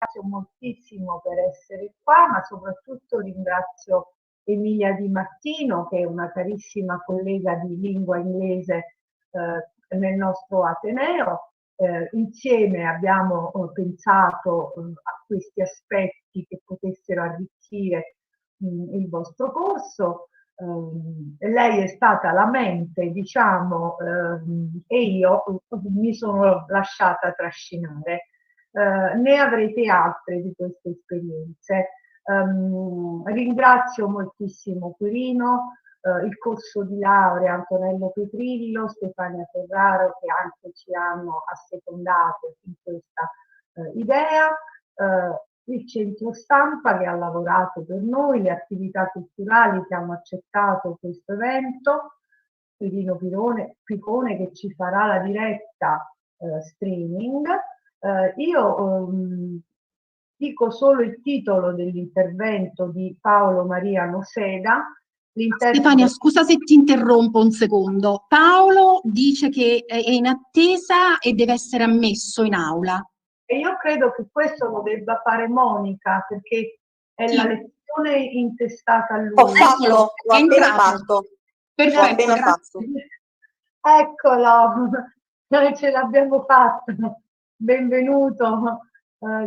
ringrazio moltissimo per essere qua, ma soprattutto ringrazio Emilia Di Martino, che è una carissima collega di lingua inglese nel nostro Ateneo. Insieme abbiamo pensato a questi aspetti che potessero arricchire il vostro corso. Lei è stata la mente, diciamo, e io mi sono lasciata trascinare. Ne avrete altre di queste esperienze. Ringrazio moltissimo Quirino, il corso di laurea Antonello Petrillo, Stefania Ferraro, che anche ci hanno assecondato in questa idea, il centro stampa che ha lavorato per noi, le attività culturali che hanno accettato questo evento, Quirino Picone che ci farà la diretta streaming. Io dico solo il titolo dell'intervento di Paolo Maria Noseda. Stefania, scusa se ti interrompo un secondo. Paolo dice che è in attesa e deve essere ammesso in aula. E io credo che questo lo debba fare Monica, perché è la lezione intestata a lui. Ho fatto, l'ho appena fatto. Perfetto, l'ho appena fatto. Eccolo, noi ce l'abbiamo fatto. Benvenuto,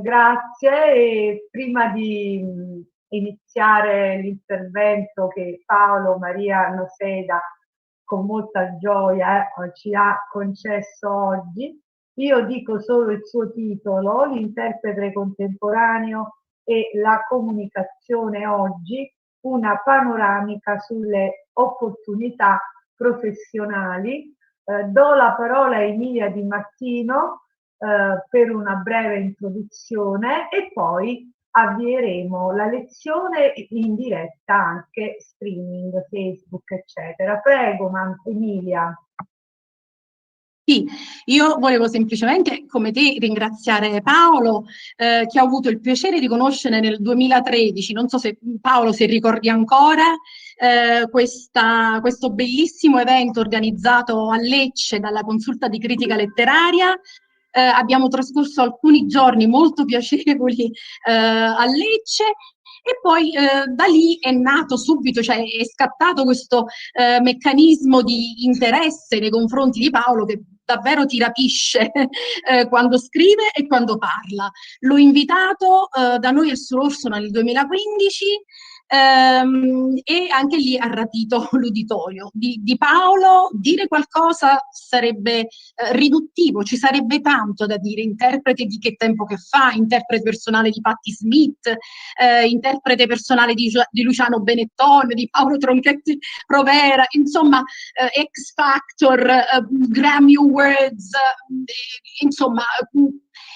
grazie. E prima di iniziare l'intervento che Paolo Maria Noseda con molta gioia ci ha concesso oggi, io dico solo il suo titolo, l'interprete contemporaneo e la comunicazione oggi, una panoramica sulle opportunità professionali. Do la parola a Emilia Di Martino per una breve introduzione e poi avvieremo la lezione in diretta, anche streaming, Facebook, eccetera. Prego, Emilia. Sì, io volevo semplicemente, come te, ringraziare Paolo, che ho avuto il piacere di conoscere nel 2013, non so se Paolo se ricordi ancora, questo bellissimo evento organizzato a Lecce dalla Consulta di Critica Letteraria. Abbiamo trascorso alcuni giorni molto piacevoli a Lecce. E poi da lì è nato subito, cioè è scattato questo meccanismo di interesse nei confronti di Paolo che davvero ti rapisce quando scrive e quando parla. L'ho invitato da noi al Solorso nel 2015 e anche lì ha rapito l'uditorio. Di Paolo dire qualcosa sarebbe riduttivo, ci sarebbe tanto da dire, interprete di Che tempo che fa, interprete personale di Patti Smith, interprete personale di Luciano Benetton, di Paolo Tronchetti Provera, insomma X Factor, Grammy Awards, insomma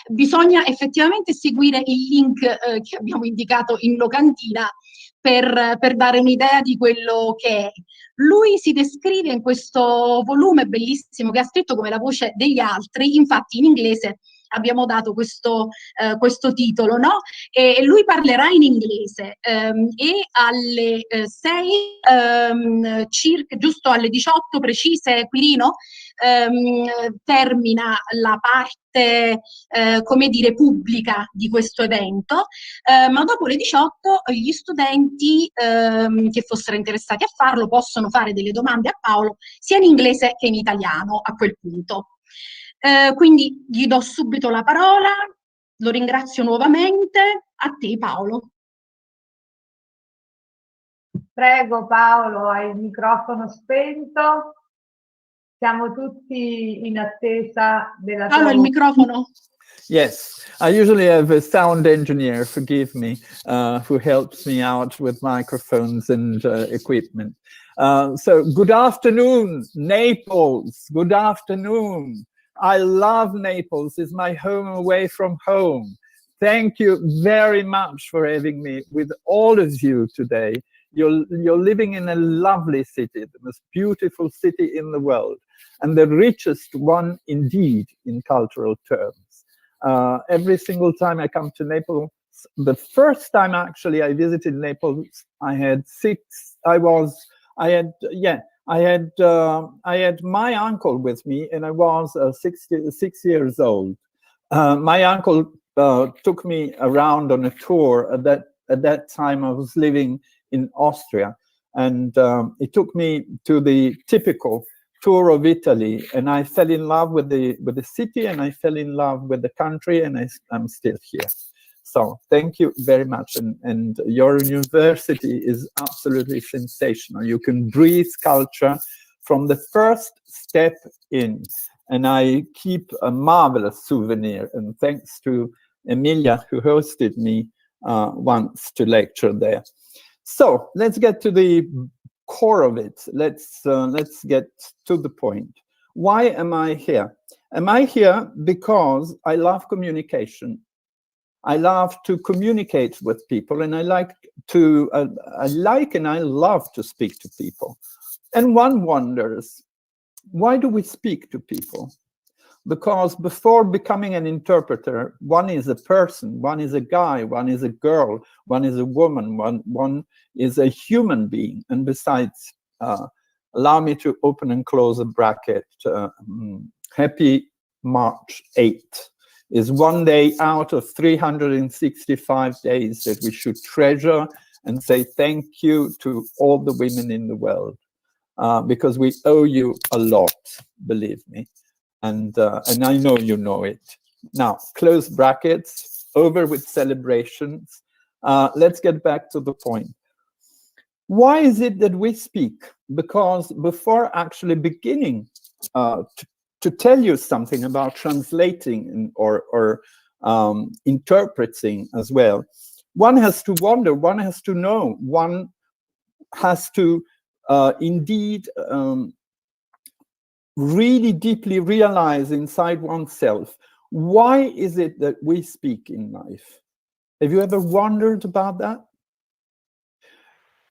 bisogna effettivamente seguire il link che abbiamo indicato in locantina per dare un'idea di quello che è. Lui si descrive in questo volume bellissimo che ha scritto come La voce degli altri, infatti in inglese abbiamo dato questo titolo, no? E lui parlerà in inglese e alle 6, circa, giusto alle 18 precise, Quirino, termina la parte, come dire, pubblica di questo evento, ma dopo le 18 gli studenti che fossero interessati a farlo possono fare delle domande a Paolo sia in inglese che in italiano a quel punto. Quindi gli do subito la parola, lo ringrazio nuovamente, a te Paolo. Prego Paolo, hai il microfono spento, siamo tutti in attesa della Paolo, il microfono. Yes, I usually have a sound engineer, forgive me, who helps me out with microphones and equipment. So good afternoon, Naples, good afternoon. I love Naples, it's my home away from home. Thank you very much for having me with all of you today. You're living in a lovely city, the most beautiful city in the world, and the richest one indeed in cultural terms. Every single time I come to Naples, the first time actually I visited Naples, I had my uncle with me, and I was 6 years old. My uncle took me around on a tour. At that time, I was living in Austria, and he took me to the typical tour of Italy, and I fell in love with the city, and I fell in love with the country, and I'm still here. So thank you very much, and your university is absolutely sensational. You can breathe culture from the first step in, and I keep a marvelous souvenir, and thanks to Emilia, who hosted me once to lecture there. So let's get to the core of it. Let's get to the point. Why am I here? Am I here because I love communication? I love to communicate with people, and I like and I love to speak to people. And one wonders, why do we speak to people? Because before becoming an interpreter, one is a person, one is a guy, one is a girl, one is a woman, one is a human being. And besides, allow me to open and close a bracket. Happy March 8th is one day out of 365 days that we should treasure and say thank you to all the women in the world, because we owe you a lot, believe me. And I know you know it. Now, close brackets, over with celebrations. Let's get back to the point. Why is it that we speak? Because before actually beginning to tell you something about translating or interpreting as well, one has to wonder, one has to know, one has to indeed really deeply realize inside oneself, why is it that we speak in life? Have you ever wondered about that?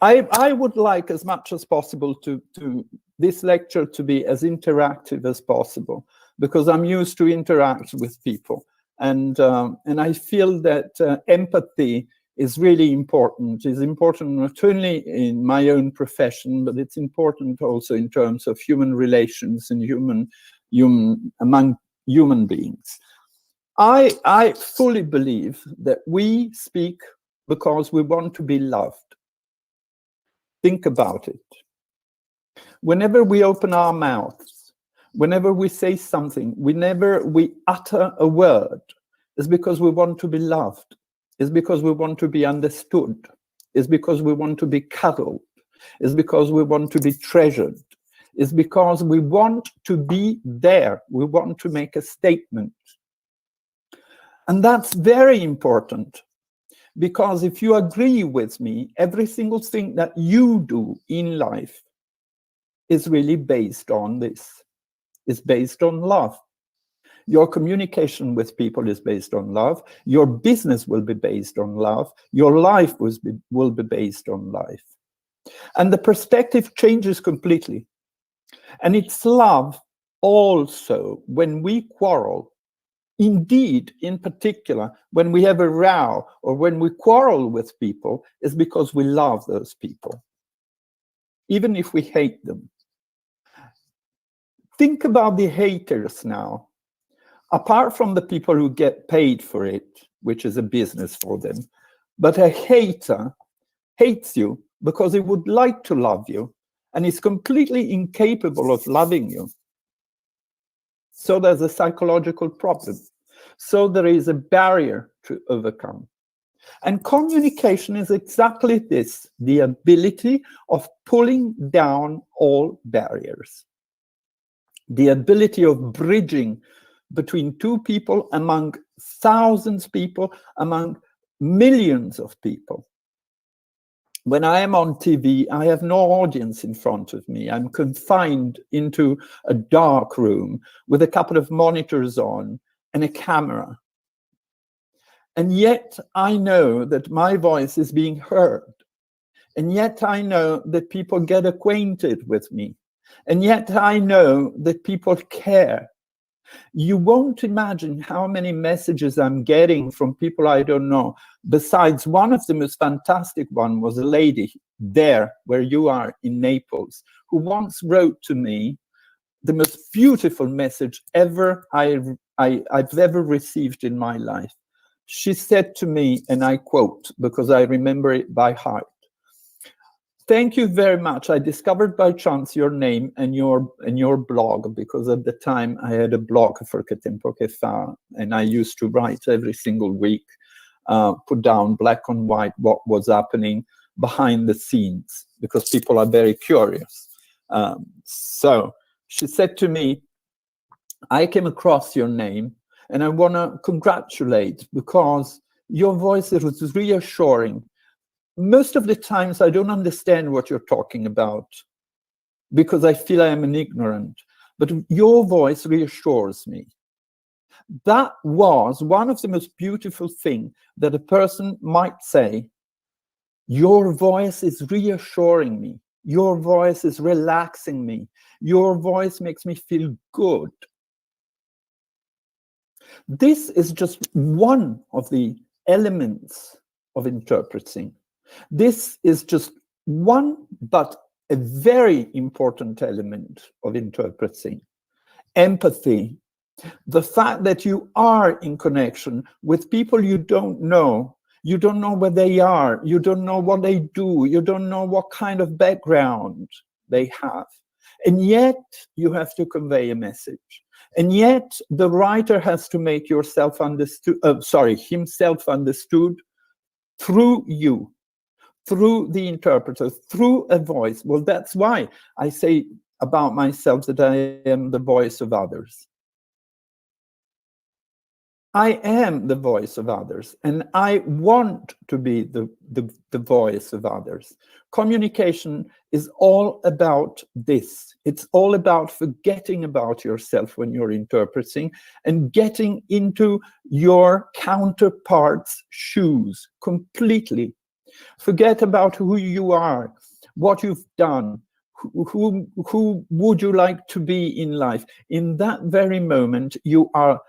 I would like as much as possible to this lecture to be as interactive as possible, because I'm used to interact with people, and I feel that empathy is really important. It's important not only in my own profession, but it's important also in terms of human relations and among human beings. I fully believe that we speak because we want to be loved. Think about it. Whenever we open our mouths, whenever we say something, whenever we utter a word, it's because we want to be loved. It's because we want to be understood. It's because we want to be cuddled. It's because we want to be treasured. It's because we want to be there. We want to make a statement. And that's very important, because if you agree with me, every single thing that you do in life is really based on this. It's based on love. Your communication with people is based on love. Your business will be based on love. Your life will be based on life. And the perspective changes completely. And it's love also when we quarrel. Indeed, in particular, when we have a row or when we quarrel with people, is because we love those people, even if we hate them. Think about the haters now. Apart from the people who get paid for it, which is a business for them, but a hater hates you because he would like to love you and is completely incapable of loving you. So there's a psychological problem. So there is a barrier to overcome. And communication is exactly this, the ability of pulling down all barriers. The ability of bridging between two people, among thousands of people, among millions of people. When I am on TV, I have no audience in front of me. I'm confined into a dark room with a couple of monitors on and a camera. And yet I know that my voice is being heard. And yet I know that people get acquainted with me. And yet I know that people care. You won't imagine how many messages I'm getting from people I don't know. Besides, one of the most fantastic one was a lady there where you are in Naples, who once wrote to me the most beautiful message I've ever received in my life. she said to me, and I quote, because I remember it by heart, "Thank you very much. I discovered by chance your name and your blog, because at the time I had a blog for Che Tempo Che Fa, and I used to write every single week, put down black and white what was happening behind the scenes, because people are very curious. So she said to me, I came across your name and I want to congratulate, because your voice was reassuring. Most of the times I don't understand what you're talking about because I feel I am an ignorant, but your voice reassures me." That was one of the most beautiful things that a person might say. Your voice is reassuring me. Your voice is relaxing me. Your voice makes me feel good. This is just one of the elements of interpreting. This is just one, but a very important element of interpreting. Empathy. The fact that you are in connection with people you don't know where they are, you don't know what they do, you don't know what kind of background they have, and yet you have to convey a message. And yet the writer has to make himself understood through you, through the interpreter, through a voice. Well, that's why I say about myself that I am the voice of others. I am the voice of others, and I want to be the voice of others. Communication is all about this. It's all about forgetting about yourself when you're interpreting and getting into your counterpart's shoes completely. Forget about who you are, what you've done, who would you like to be in life. In that very moment, you are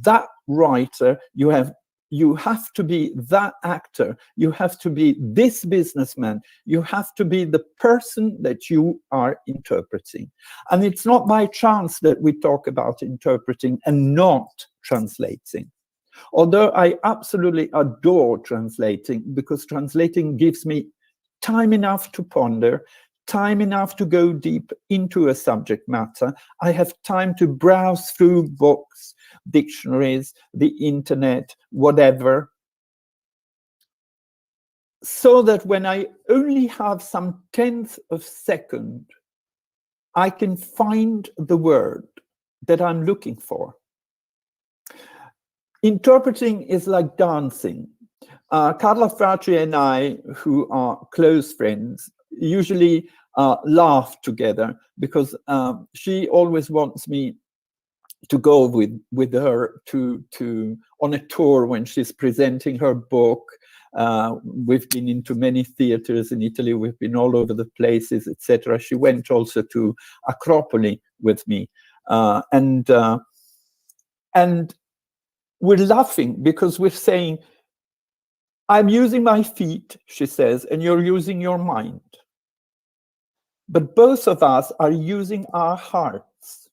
that writer, you have to be that actor, you have to be this businessman, you have to be the person that you are interpreting. And it's not by chance that we talk about interpreting and not translating. Although I absolutely adore translating, because translating gives me time enough to ponder, time enough to go deep into a subject matter. I have time to browse through books, dictionaries, the internet, whatever, so that when I only have some tenth of a second, I can find the word that I'm looking for. Interpreting is like dancing. Carla Fracci and I, who are close friends, usually laugh together, because she always wants me to go with her to on a tour when she's presenting her book. We've been into many theaters in Italy. We've been all over the places, etc. She went also to Acropoli with me, and we're laughing because we're saying, I'm using my feet, she says, and you're using your mind. But both of us are using our hearts.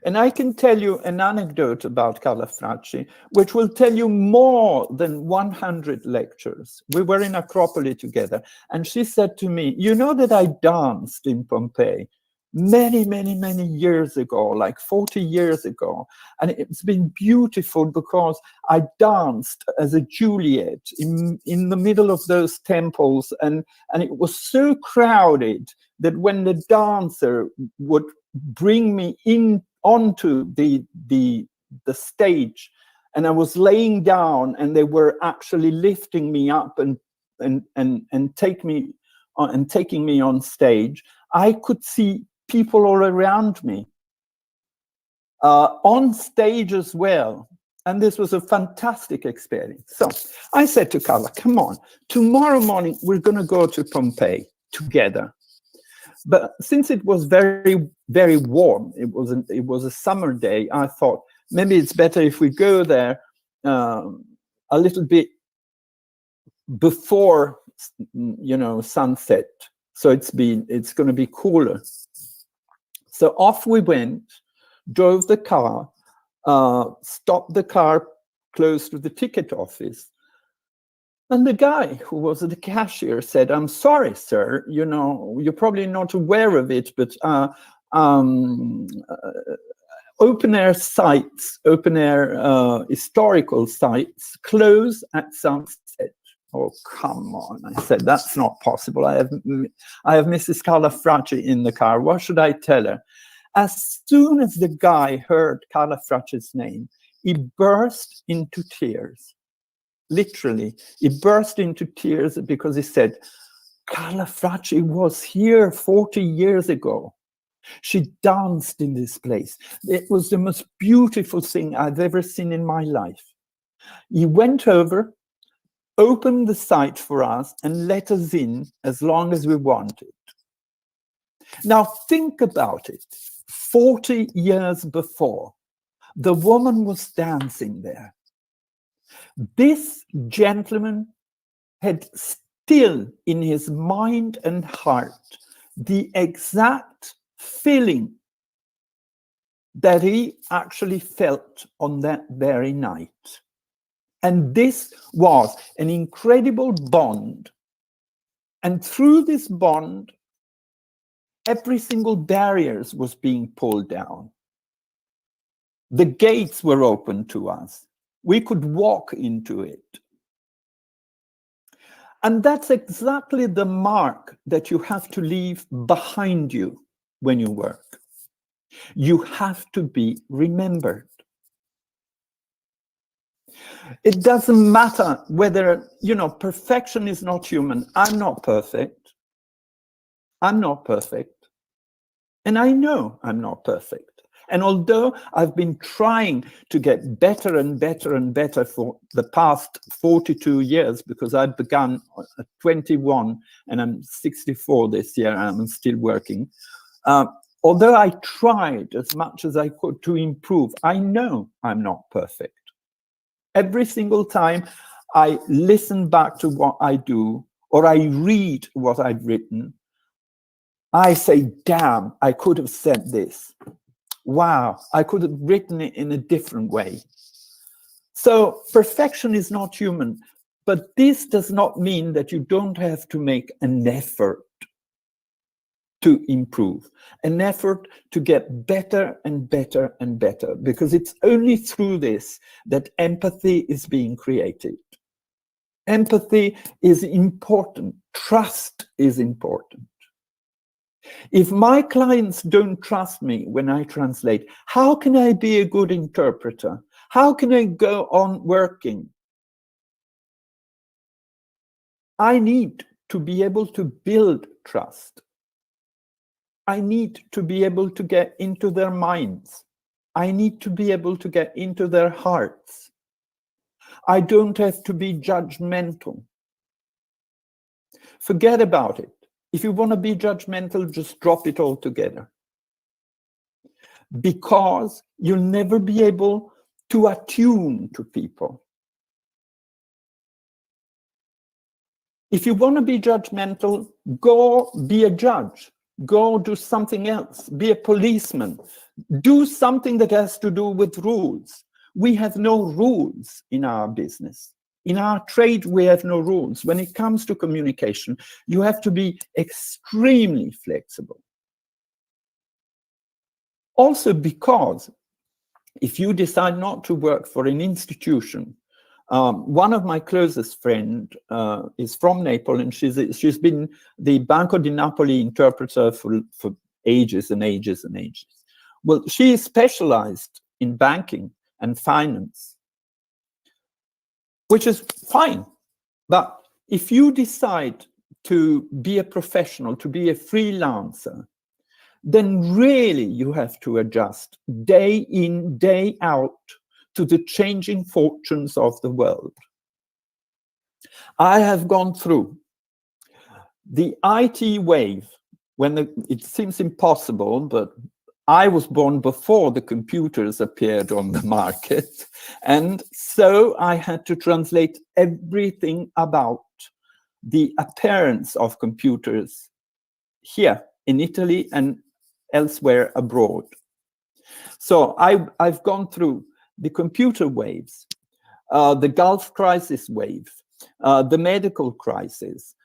And I can tell you an anecdote about Carla Fracci, which will tell you more than 100 lectures. We were in Acropoli together, and she said to me, you know that I danced in Pompeii many, many, many years ago, like 40 years ago. And it's been beautiful because I danced as a Juliet in the middle of those temples. And it was so crowded that when the dancer would bring me in onto the stage, and I was laying down, and they were actually lifting me up and taking me on stage, I could see people all around me on stage as well. And this was a fantastic experience. So I said to Carla, come on, tomorrow morning we're going to go to Pompeii together. But since it was very, very warm, it was a summer day, I thought maybe it's better if we go there a little bit before, sunset. So it's going to be cooler. So off we went, drove the car, stopped the car close to the ticket office. And the guy who was the cashier said, "I'm sorry, sir, you know, you're probably not aware of it, but open-air sites, open-air historical sites close at sunset." Oh, come on, I said, "That's not possible. I have Mrs. Carla Fracci in the car. What should I tell her?" As soon as the guy heard Carla Fracci's name, he burst into tears. Literally, he burst into tears because he said, "Carla Fracci was here 40 years ago. She danced in this place. It was the most beautiful thing I've ever seen in my life." He went over, opened the site for us, and let us in as long as we wanted. Now think about it. 40 years before, the woman was dancing there. This gentleman had still in his mind and heart the exact feeling that he actually felt on that very night. And this was an incredible bond. And through this bond, every single barrier was being pulled down. The gates were open to us. We could walk into it. And that's exactly the mark that you have to leave behind you when you work. You have to be remembered. It doesn't matter whether, you know, perfection is not human. I'm not perfect. I'm not perfect. And I know I'm not perfect. And although I've been trying to get better and better and better for the past 42 years, because I began at 21 and I'm 64 this year, and I'm still working. Although I tried as much as I could to improve, I know I'm not perfect. Every single time I listen back to what I do, or I read what I've written, I say, damn, I could have said this. Wow, I could have written it in a different way. So perfection is not human, but this does not mean that you don't have to make an effort to improve, an effort to get better and better and better, because it's only through this that empathy is being created. Empathy is important. Trust is important. If my clients don't trust me when I translate, how can I be a good interpreter? How can I go on working? I need to be able to build trust. I need to be able to get into their minds. I need to be able to get into their hearts. I don't have to be judgmental. Forget about it. If you want to be judgmental, just drop it all together. Because you'll never be able to attune to people. If you want to be judgmental, go be a judge. Go do something else. Be a policeman. Do something that has to do with rules. We have no rules in our business. In our trade, we have no rules. When it comes to communication, you have to be extremely flexible. Also because if you decide not to work for an institution, one of my closest friends is from Naples, and she's been the Banco di Napoli interpreter for ages and ages and ages. Well, she is specialized in banking and finance, which is fine. But if you decide to be a professional, to be a freelancer, then really you have to adjust day in, day out to the changing fortunes of the world. I have gone through the IT wave when it seems impossible, but I was born before the computers appeared on the market. And so I had to translate everything about the appearance of computers here in Italy and elsewhere abroad. So I've gone through the computer waves. the Gulf crisis wave, the medical crisis,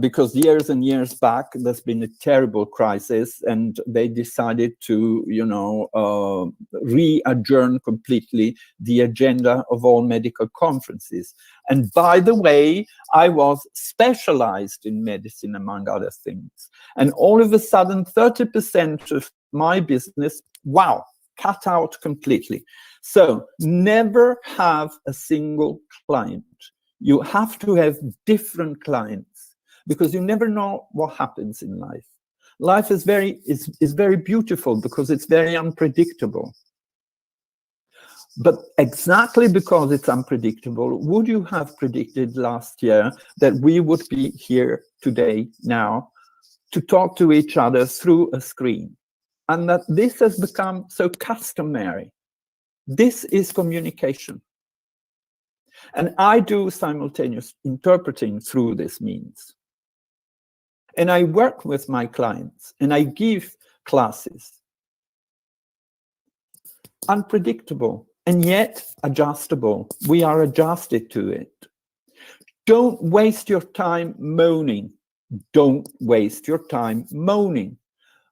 because years and years back, there's been a terrible crisis and they decided to, you know, re-adjourn completely the agenda of all medical conferences. And by the way, I was specialized in medicine, among other things. And all of a sudden, 30% of my business, wow, cut out completely. So never have a single client. You have to have different clients, because you never know what happens in life. Life is very beautiful because it's very unpredictable. But exactly because it's unpredictable, would you have predicted last year that we would be here today, now, to talk to each other through a screen? And that this has become so customary. This is communication. And I do simultaneous interpreting through this means. And I work with my clients and I give classes. Unpredictable and yet adjustable. We are adjusted to it. Don't waste your time moaning. Don't waste your time moaning.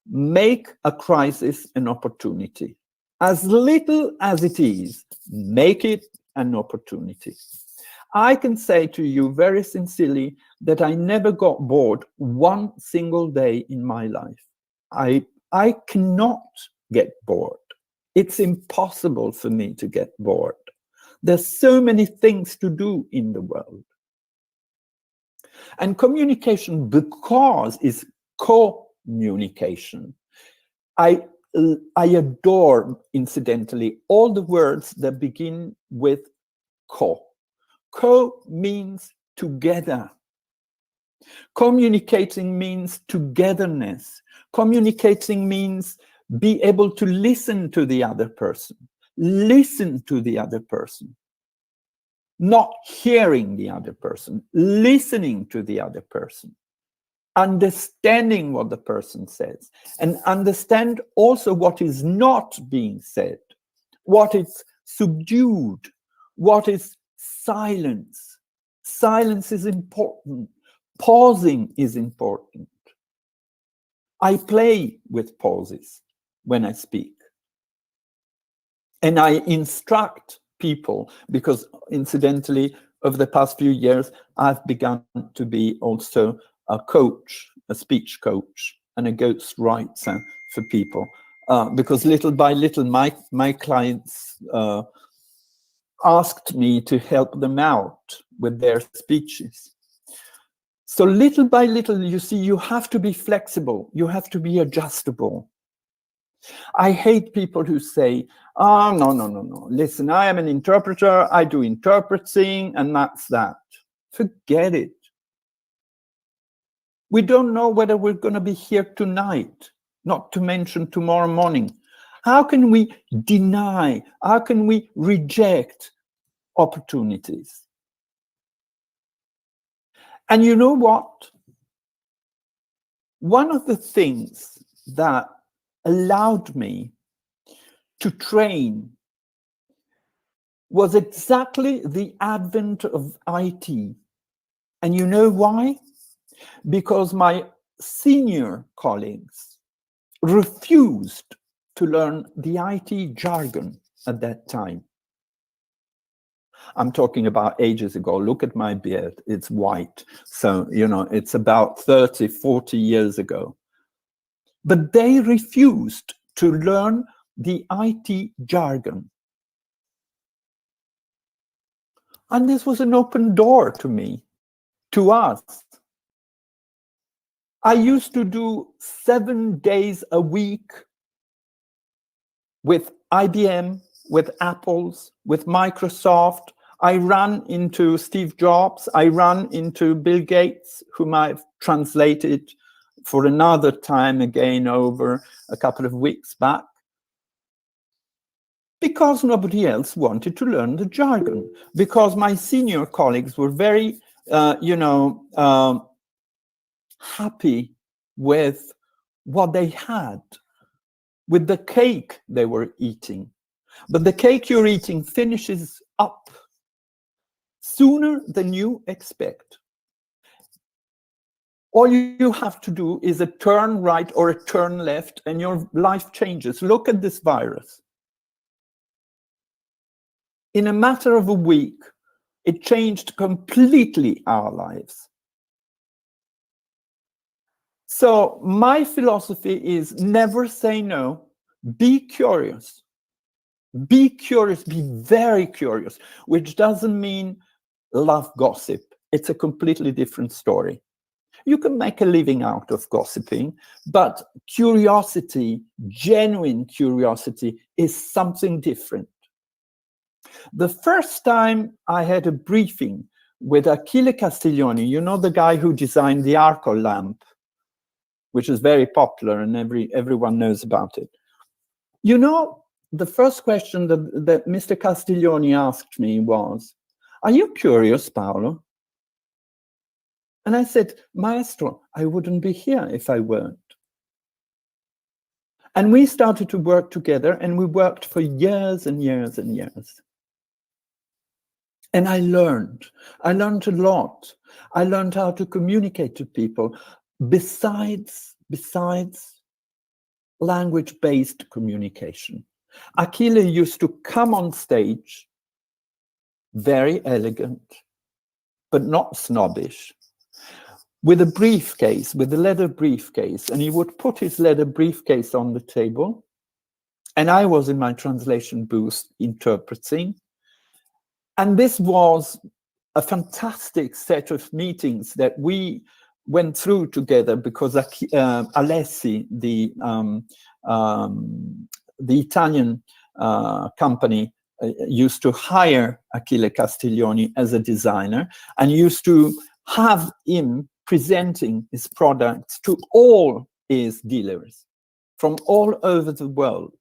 Make a crisis an opportunity. As little as it is, make it an opportunity. I can say to you very sincerely that I never got bored one single day in my life. I cannot get bored. It's impossible for me to get bored. There's so many things to do in the world. And communication, because it's co-communication. I adore, incidentally, all the words that begin with co. Co means together. Communicating means togetherness. Communicating means be able to listen to the other person. Listen to the other person. Not hearing the other person, listening to the other person. Understanding what the person says. And understand also what is not being said. What is subdued. What is silence. Silence is important. Pausing is important. I play with pauses when I speak. And I instruct people because, incidentally, over the past few years, I've begun to be also a coach, a speech coach, and a ghostwriter for people. Because little by little, my clients asked me to help them out with their speeches. So little by little, you see, you have to be flexible. You have to be adjustable. I hate people who say, oh, no. Listen, I am an interpreter. I do interpreting, and that's that. Forget it. We don't know whether we're going to be here tonight, not to mention tomorrow morning. How can we deny? How can we reject opportunities? And you know what? One of the things that allowed me to train was exactly the advent of IT. And you know why? Because my senior colleagues refused to learn the IT jargon at that time. I'm talking about ages ago. Look at my beard. It's white. So, you know, it's about 30, 40 years ago. But they refused to learn the IT jargon. And this was an open door to me, to us. I used to do 7 days a week with IBM, with Apple's, with Microsoft. I ran into Steve Jobs. I ran into Bill Gates, whom I've translated for another time again over a couple of weeks back, because nobody else wanted to learn the jargon, because my senior colleagues were very, happy with what they had, with the cake they were eating. But the cake you're eating finishes up sooner than you expect. All you have to do is a turn right or a turn left, and your life changes. Look at this virus. In a matter of a week, it changed completely our lives. So my philosophy is never say no. Be curious. Be curious, be very curious, which doesn't mean love gossip. It's a completely different story. You can make a living out of gossiping, but curiosity, genuine curiosity, is something different. The first time I had a briefing with Achille Castiglioni, you know, the guy who designed the Arco lamp, which is very popular and everyone knows about it. You know, the first question that Mr. Castiglioni asked me was, "Are you curious, Paolo?" And I said, "Maestro, I wouldn't be here if I weren't." And we started to work together, and we worked for years and years and years. And I learned a lot. I learned how to communicate to people besides language-based communication. Achille used to come on stage, very elegant, but not snobbish, with a briefcase, with a leather briefcase, and he would put his leather briefcase on the table, and I was in my translation booth interpreting. And this was a fantastic set of meetings that we went through together, because Alessi, the Italian company, used to hire Achille Castiglioni as a designer, and used to have him presenting his products to all his dealers from all over the world.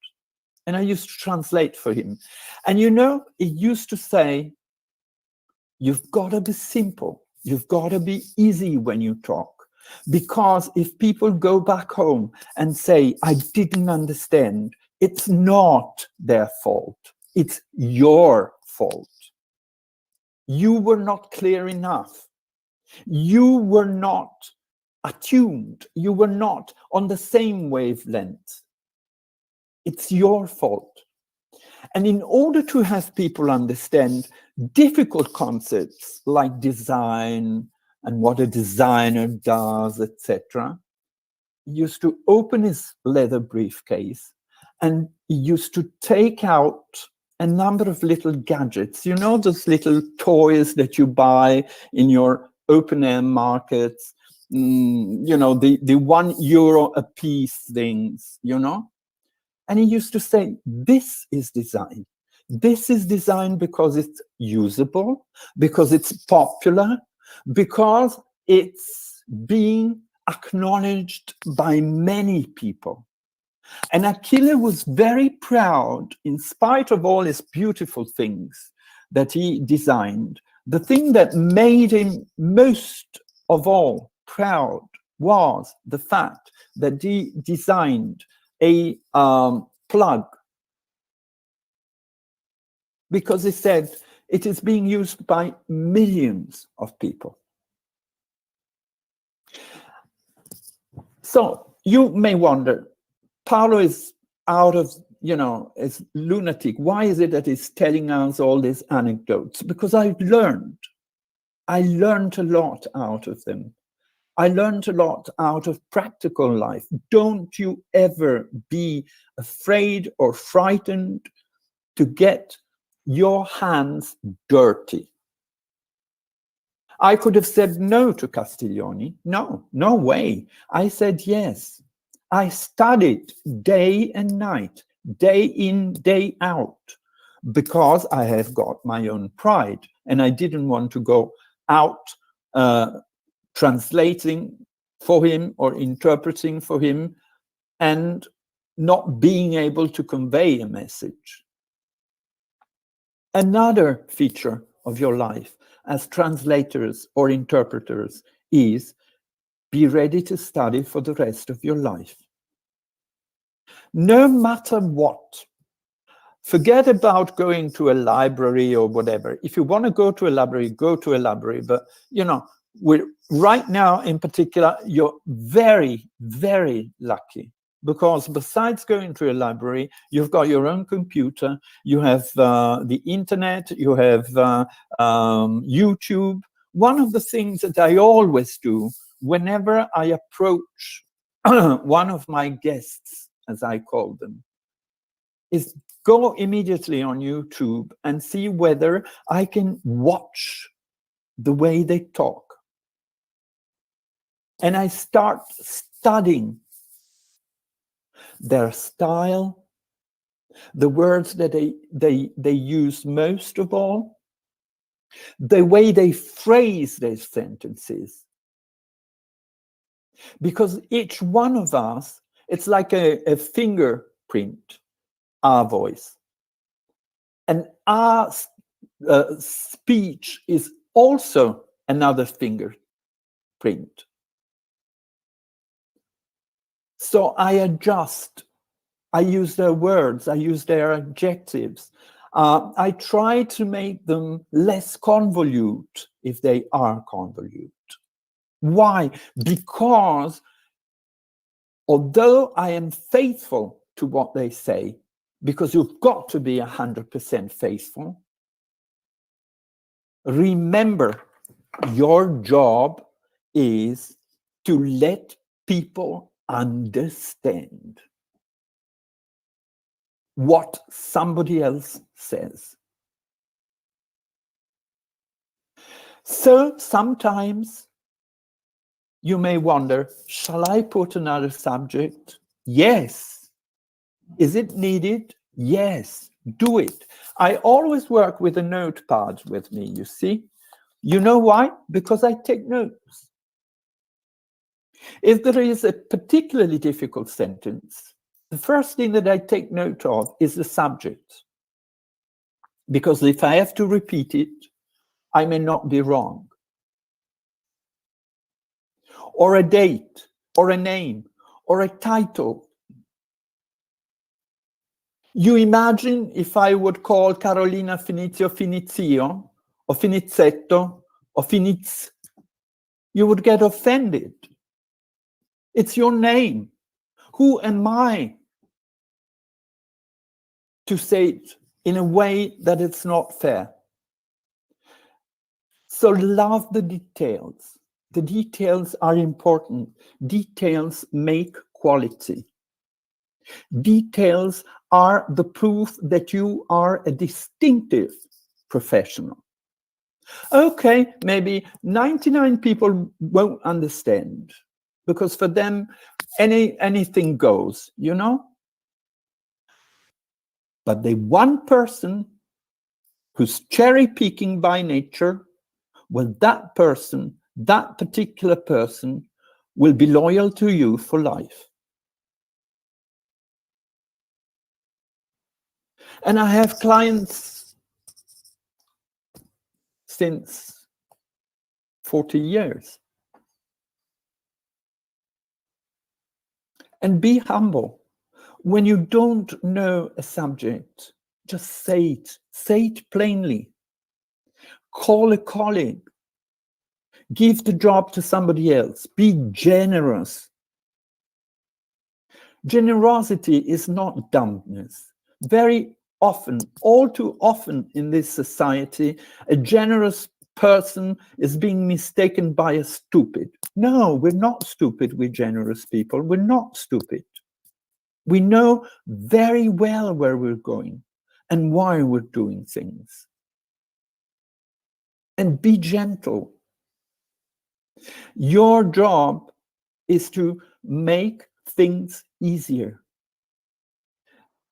And I used to translate for him. And you know, he used to say, "You've got to be simple. You've got to be easy when you talk. Because if people go back home and say, 'I didn't understand,' it's not their fault. It's your fault. You were not clear enough. You were not attuned. You were not on the same wavelength. It's your fault." And in order to have people understand difficult concepts like design and what a designer does, etc., he used to open his leather briefcase, and he used to take out a number of little gadgets, you know, those little toys that you buy in your open-air markets, you know, the €1 a piece things, you know. And he used to say, "This is design. This is design because it's usable, because it's popular, because it's being acknowledged by many people." And Achille was very proud, in spite of all his beautiful things that he designed. The thing that made him most of all proud was the fact that he designed a plug, because he said it is being used by millions of people. So you may wonder, Paolo is out of, you know, is lunatic. Why is it that he's telling us all these anecdotes? Because I learned a lot out of them. I learned a lot out of practical life. Don't you ever be afraid or frightened to get your hands dirty. I could have said no to Castiglioni. No, no way. I said yes. I studied day and night, day in, day out, because I have got my own pride, and I didn't want to go out translating for him or interpreting for him and not being able to convey a message. Another feature of your life as translators or interpreters is be ready to study for the rest of your life. No matter what, Forget about going to a library or whatever. If you want to go to a library, go to a library. But, you know, right now in particular, you're very, very lucky. Because besides going to a library, you've got your own computer, you have the internet, you have YouTube. One of the things that I always do whenever I approach one of my guests, as I call them, is go immediately on YouTube and see whether I can watch the way they talk. And I start studying their style, the words that they use most of all, the way they phrase their sentences. Because each one of us, it's like a fingerprint, our voice. And our speech is also another fingerprint. So I adjust, I use their words, I use their adjectives. I try to make them less convolute if they are convolute. Why? Because although I am faithful to what they say, because you've got to be 100% faithful, remember, your job is to let people understand what somebody else says. So sometimes you may wonder, shall I put another subject? Yes. Is it needed? Yes. Do it. I always work with a notepad with me, you see. You know why? Because I take notes. If there is a particularly difficult sentence, the first thing that I take note of is the subject. Because if I have to repeat it, I may not be wrong. Or a date, or a name, or a title. You imagine if I would call Carolina Finizio Finizio, or Finizetto, or Finiz, you would get offended. It's your name. Who am I to say it in a way that it's not fair? So love the details. The details are important. Details make quality. Details are the proof that you are a distinctive professional. Okay, maybe 99 people won't understand, because for them, anything goes, you know? But the one person who's cherry-picking by nature, well, that person, that particular person, will be loyal to you for life. And I have clients since 40 years. And be humble. When you don't know a subject, just say it. Say it plainly. Call a colleague. Give the job to somebody else. Be generous. Generosity is not dumbness. Very often, all too often in this society, a generous person is being mistaken by a stupid. No, we're not stupid, we're generous people. We're not stupid. We know very well where we're going and why we're doing things. And be gentle. Your job is to make things easier.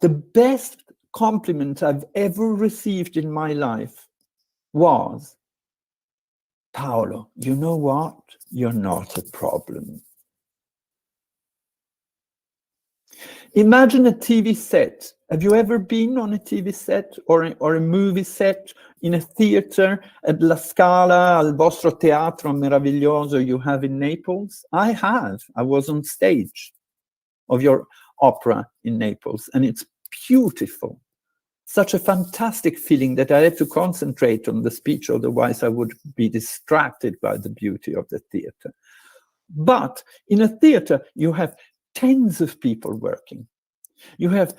The best compliment I've ever received in my life was, Paolo, you know what? You're not a problem. Imagine a TV set. Have you ever been on a TV set or a movie set in a theater at La Scala, al vostro teatro meraviglioso you have in Naples? I have. I was on stage of your opera in Naples, and it's beautiful. such a fantastic feeling that I have to concentrate on the speech, otherwise I would be distracted by the beauty of the theater. But in a theater, you have tens of people working. You have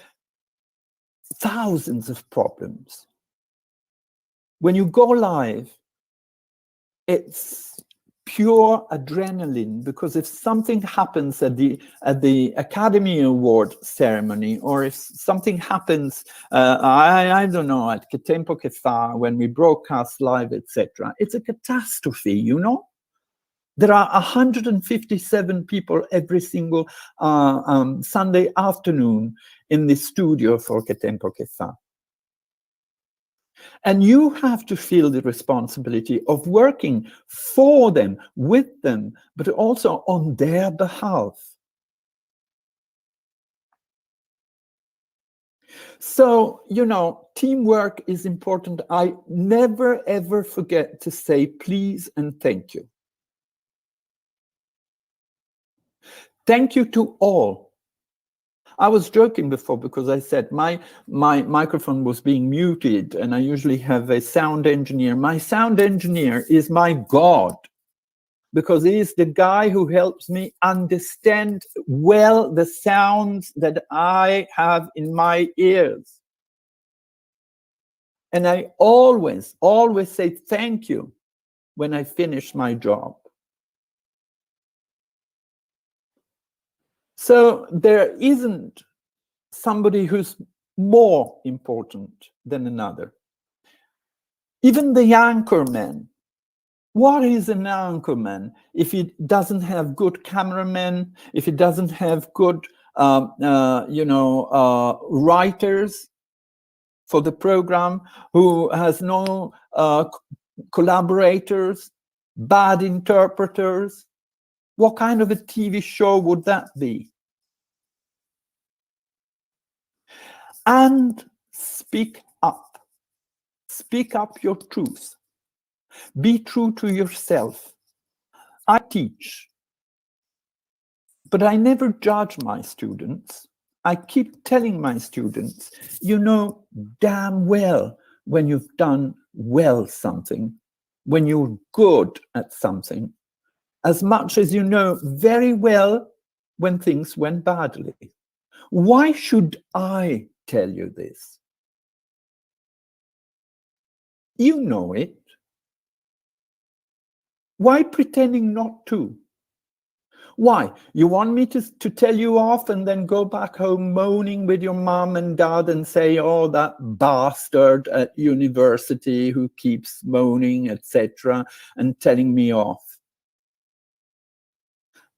thousands of problems. When you go live, it's pure adrenaline, because if something happens at the Academy Award ceremony, or if something happens, I don't know, at Che Tempo Che Fa, when we broadcast live, etc., it's a catastrophe, you know? There are 157 people every single Sunday afternoon in the studio for Che Tempo Che Fa. And you have to feel the responsibility of working for them, with them, but also on their behalf. So, you know, teamwork is important. I never, ever forget to say please and thank you. Thank you to all. I was joking before because I said my microphone was being muted, and I usually have a sound engineer. My sound engineer is my God, because he is the guy who helps me understand well the sounds that I have in my ears. And I always say thank you when I finish my job. So there isn't somebody who's more important than another. Even the anchorman. What is an anchorman if he doesn't have good cameramen, if he doesn't have good, writers for the program, who has no collaborators, bad interpreters? What kind of a TV show would that be? And speak up. Speak up your truth. Be true to yourself. I teach, but I never judge my students. I keep telling my students, you know damn well when you've done well something, when you're good at something, as much as you know very well when things went badly. Why should I tell you this? You know it. Why pretending not to? Why? You want me to tell you off and then go back home moaning with your mom and dad and say, oh, that bastard at university who keeps moaning, etc., and telling me off?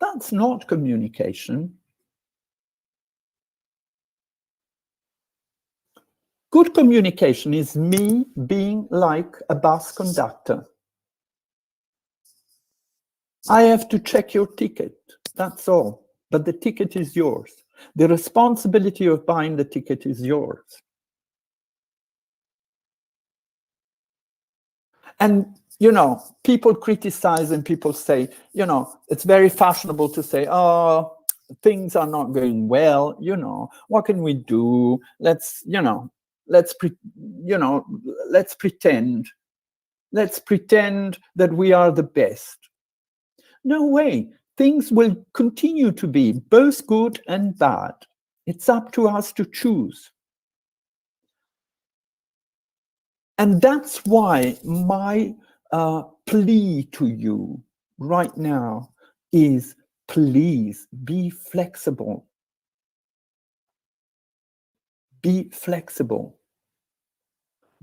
That's not communication. Good communication is me being like a bus conductor. I have to check your ticket, that's all. But the ticket is yours. The responsibility of buying the ticket is yours. And, you know, people criticize and people say, you know, it's very fashionable to say, oh, things are not going well, you know, what can we do? Let's pretend. Let's pretend that we are the best. No way. Things will continue to be both good and bad. It's up to us to choose. And that's why my plea to you right now is, please be flexible. Be flexible.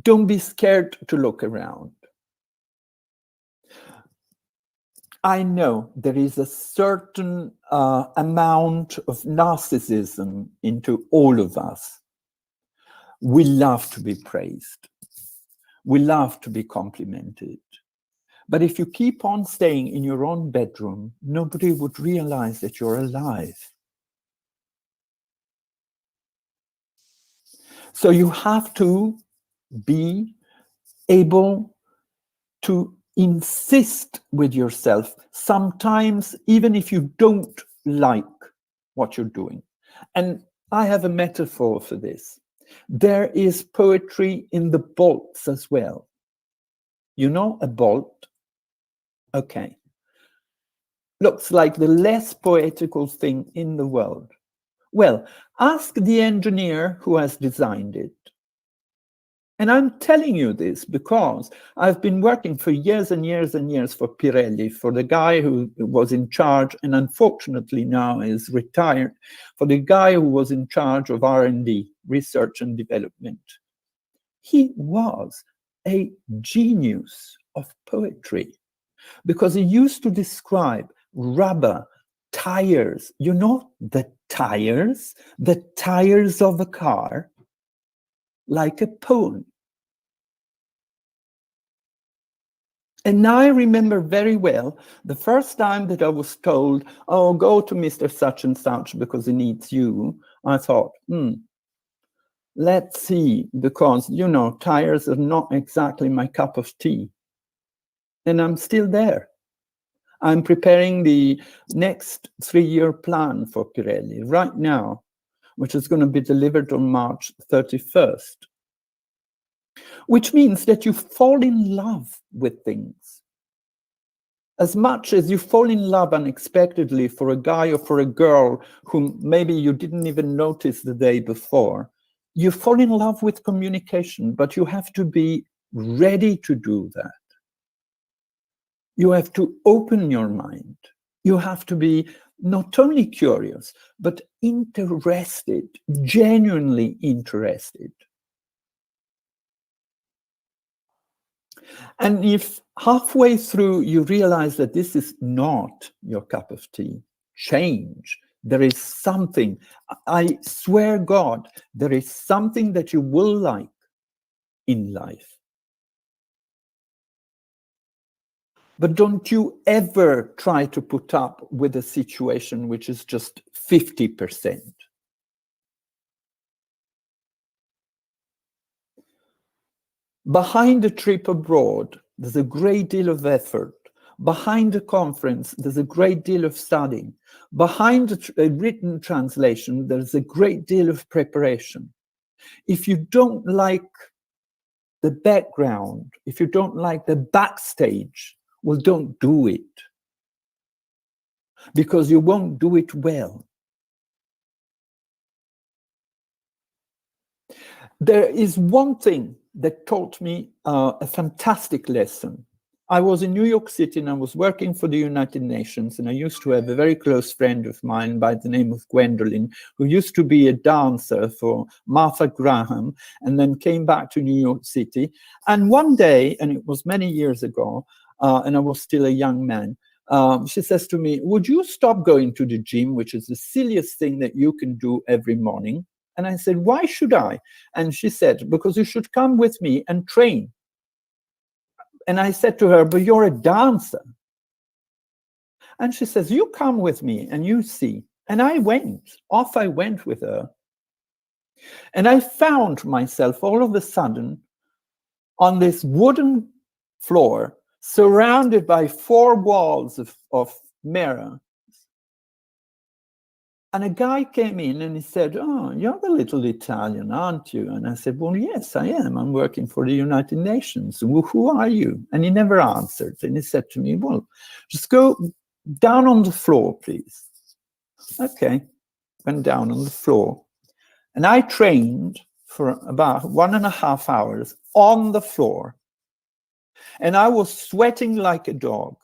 Don't be scared to look around. I know there is a certain amount of narcissism into all of us. We love to be praised. We love to be complimented. But if you keep on staying in your own bedroom, nobody would realize that you're alive. So you have to be able to insist with yourself, sometimes even if you don't like what you're doing. And I have a metaphor for this. There is poetry in the bolts as well. You know a bolt? Okay. Looks like the less poetical thing in the world. Well, ask the engineer who has designed it. And I'm telling you this because I've been working for years and years and years for Pirelli, for the guy who was in charge, and unfortunately now is retired, for the guy who was in charge of R&D, research and development. He was a genius of poetry because he used to describe rubber, tires, you know, the tires of a car, like a poem. And I remember very well the first time that I was told, oh, go to Mr. Such and Such because he needs you. I thought, let's see, because, you know, tires are not exactly my cup of tea. And I'm still there. I'm preparing the next 3-year plan for Pirelli right now, which is going to be delivered on March 31st. Which means that you fall in love with things. As much as you fall in love unexpectedly for a guy or for a girl whom maybe you didn't even notice the day before, you fall in love with communication, but you have to be ready to do that. You have to open your mind. You have to be not only curious, but interested, genuinely interested. And if halfway through you realize that this is not your cup of tea, change. There is something, I swear God, there is something that you will like in life. But don't you ever try to put up with a situation which is just 50%. Behind a trip abroad, there's a great deal of effort. Behind a conference, there's a great deal of studying. Behind a written translation, there's a great deal of preparation. If you don't like the background, if you don't like the backstage, well, don't do it. Because you won't do it well. There is one thing that taught me a fantastic lesson. I was in New York City and I was working for the United Nations, and I used to have a very close friend of mine by the name of Gwendolyn, who used to be a dancer for Martha Graham and then came back to New York City. And one day, and it was many years ago, and I was still a young man, she says to me, would you stop going to the gym, which is the silliest thing that you can do every morning? And I said, why should I? And she said, because you should come with me and train. And I said to her, but you're a dancer. And she says, you come with me and you see. And I went, off I went with her. And I found myself all of a sudden on this wooden floor, surrounded by 4 walls of mirror. And a guy came in and he said, oh, you're the little Italian, aren't you? And I said, well, yes, I am. I'm working for the United Nations. Well, who are you? And he never answered. And he said to me, well, just go down on the floor, please. Okay, went down on the floor. And I trained for about 1.5 hours on the floor. And I was sweating like a dog.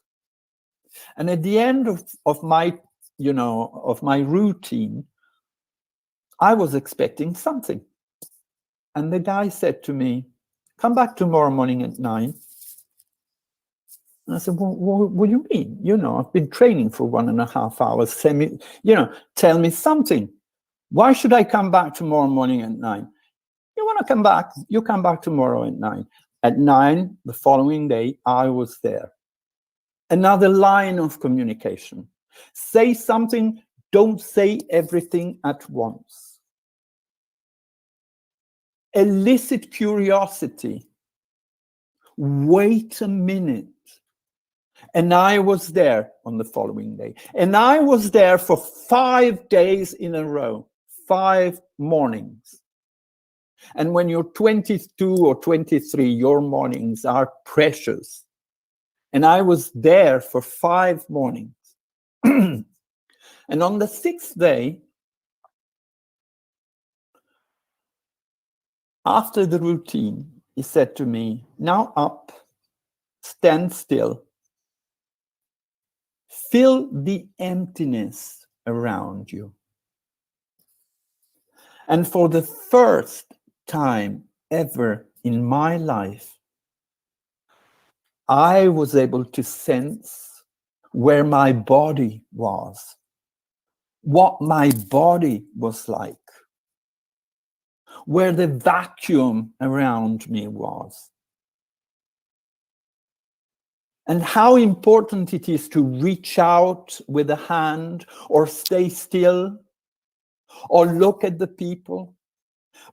And at the end of my routine, I was expecting something. And the guy said to me, come back tomorrow morning at 9. And I said, well, what do you mean? You know, I've been training for 1.5 hours. Tell me something. Why should I come back tomorrow morning at 9? You want to come back? You come back tomorrow at 9. At 9, the following day, I was there. Another line of communication. Say something, don't say everything at once. Elicit curiosity. Wait a minute. And I was there on the following day. And I was there for 5 days in a row, 5 mornings. And when you're 22 or 23, your mornings are precious. And I was there for 5 mornings. And on the 6th day, after the routine, he said to me, now up, stand still, feel the emptiness around you. And for the first time ever in my life, I was able to sense where my body was, what my body was like, where the vacuum around me was. And how important it is to reach out with a hand or stay still or look at the people,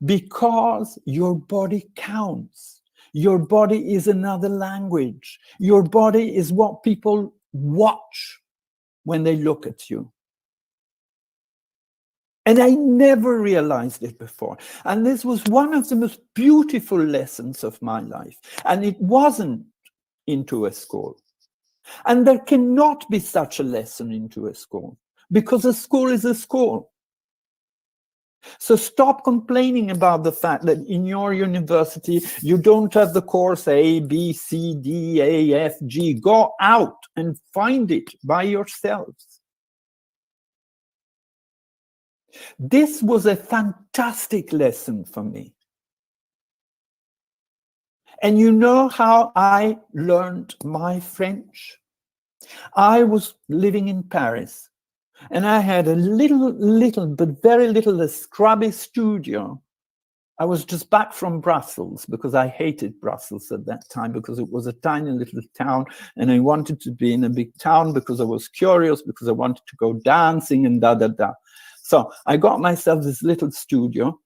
because your body counts. Your body is another language. Your body is what people watch when they look at you. And I never realized it before. And this was one of the most beautiful lessons of my life. And it wasn't into a school. And there cannot be such a lesson into a school, because a school is a school. So stop complaining about the fact that in your university you don't have the course A, B, C, D, A, F, G. Go out and find it by yourselves. This was a fantastic lesson for me. And you know how I learned my French? I was living in Paris. And I had a very little scrubby studio. I was just back from Brussels, because I hated Brussels at that time, because it was a tiny little town and I wanted to be in a big town because I was curious, because I wanted to go dancing and da, da, da. So I got myself this little studio,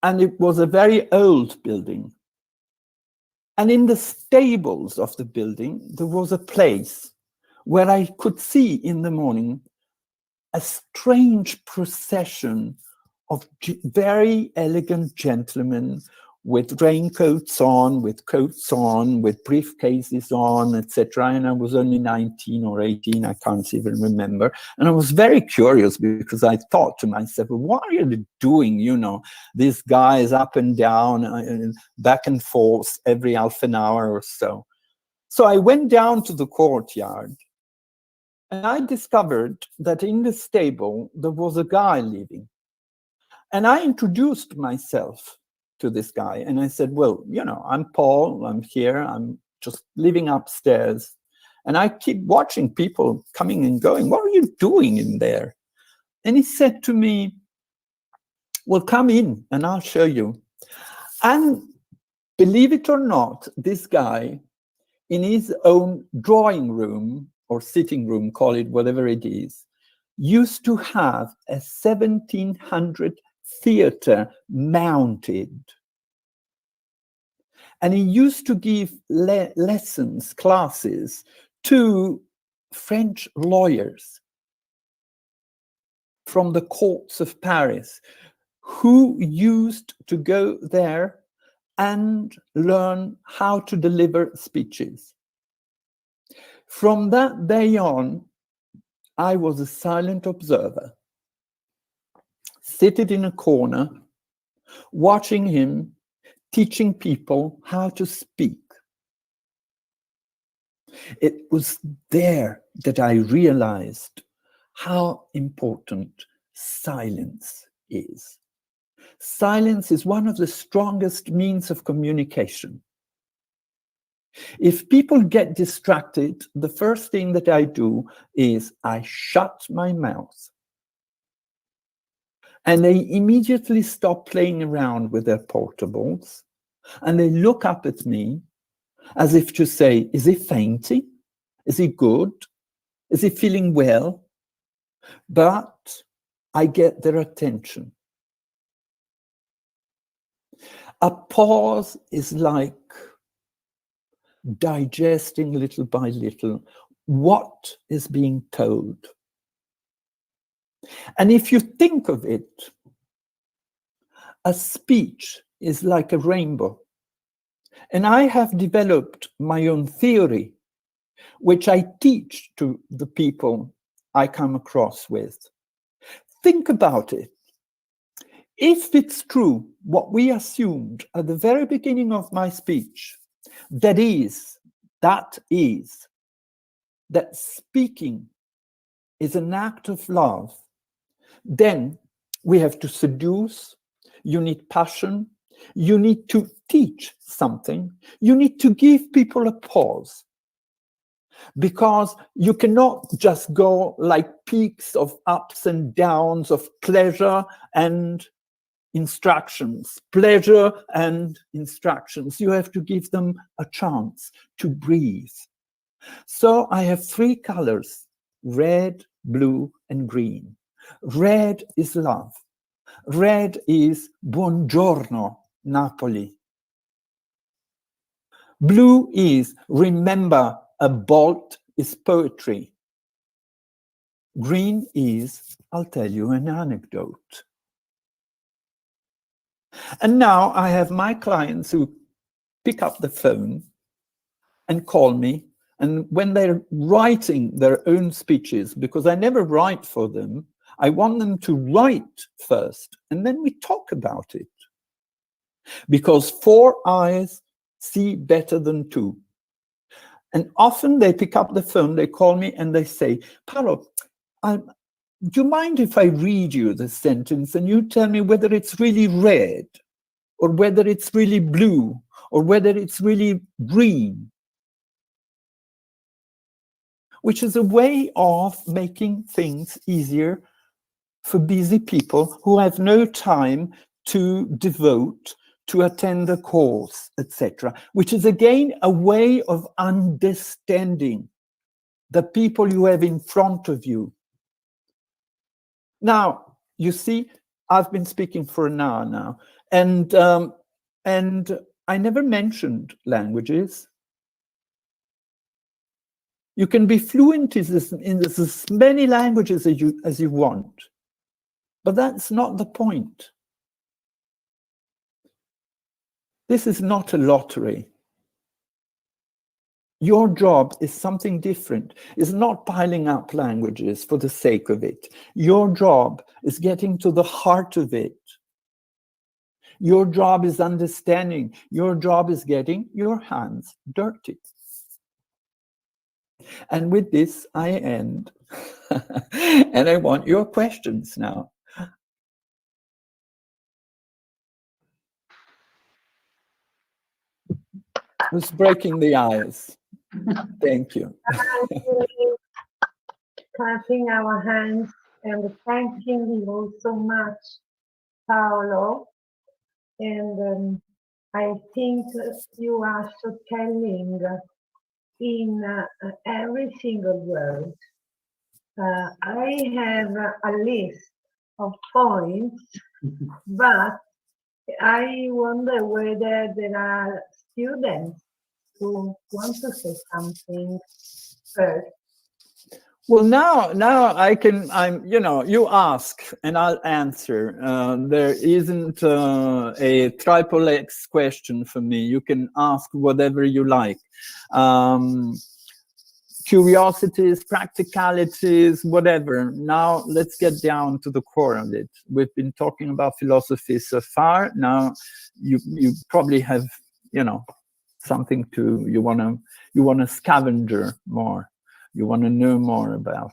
and it was a very old building. And in the stables of the building, there was a place where I could see in the morning a strange procession of very elegant gentlemen with raincoats on, with coats on, with briefcases on, etc. And I was only 19 or 18, I can't even remember. And I was very curious, because I thought to myself, well, what are you doing? You know, these guys up and down, and back and forth every half an hour or so. So I went down to the courtyard, and I discovered that in the stable, there was a guy living. And I introduced myself to this guy. And I said, well, you know, I'm Paul, I'm here, I'm just living upstairs. And I keep watching people coming and going. What are you doing in there? And he said to me, well, come in and I'll show you. And believe it or not, this guy, in his own drawing room or sitting room, call it whatever it is, used to have a 1700 theater mounted. And he used to give lessons, classes to French lawyers from the courts of Paris, who used to go there and learn how to deliver speeches. From that day on, I was a silent observer, seated in a corner, watching him teaching people how to speak. It was there that I realized how important silence is. Silence is one of the strongest means of communication. If people get distracted, the first thing that I do is I shut my mouth. And they immediately stop playing around with their portables, and they look up at me as if to say, is he fainting? Is he good? Is he feeling well? But I get their attention. A pause is like digesting little by little what is being told. And if you think of it, a speech is like a rainbow. And I have developed my own theory, which I teach to the people I come across with. Think about it. If it's true what we assumed at the very beginning of my speech, that speaking is an act of love, then we have to seduce, you need passion, you need to teach something, you need to give people a pause. Because you cannot just go like peaks of ups and downs of pleasure and instructions, pleasure and instructions. You have to give them a chance to breathe. So I have 3 colors, red, blue, and green. Red is love. Red is buongiorno, Napoli. Blue is remember, a bolt is poetry. Green is I'll tell you an anecdote. And now I have my clients who pick up the phone and call me. And when they're writing their own speeches, because I never write for them, I want them to write first, and then we talk about it. Because 4 eyes see better than 2. And often they pick up the phone, they call me and they say, Paolo, do you mind if I read you the sentence and you tell me whether it's really red or whether it's really blue or whether it's really green? Which is a way of making things easier for busy people who have no time to devote to attend a course, etc., which is again a way of understanding the people you have in front of you. Now, you see, I've been speaking for an hour now, and I never mentioned languages. You can be fluent in as many languages as you want, but that's not the point. This is not a lottery. Your job is something different. It's not piling up languages for the sake of it. Your job is getting to the heart of it. Your job is understanding. Your job is getting your hands dirty. And with this, I end. And I want your questions now. Who's breaking the ice? Thank you. Clapping our hands and thanking you so much, Paolo. And I think you are so telling in every single word. I have a list of points, but I wonder whether there are students who want to say something first. Well, now you ask and I'll answer. There isn't a triple X question for me. You can ask whatever you like. Curiosities, practicalities, whatever. Now let's get down to the core of it. We've been talking about philosophy so far. Now you probably have, something you want to scavenger more. You want to know more about.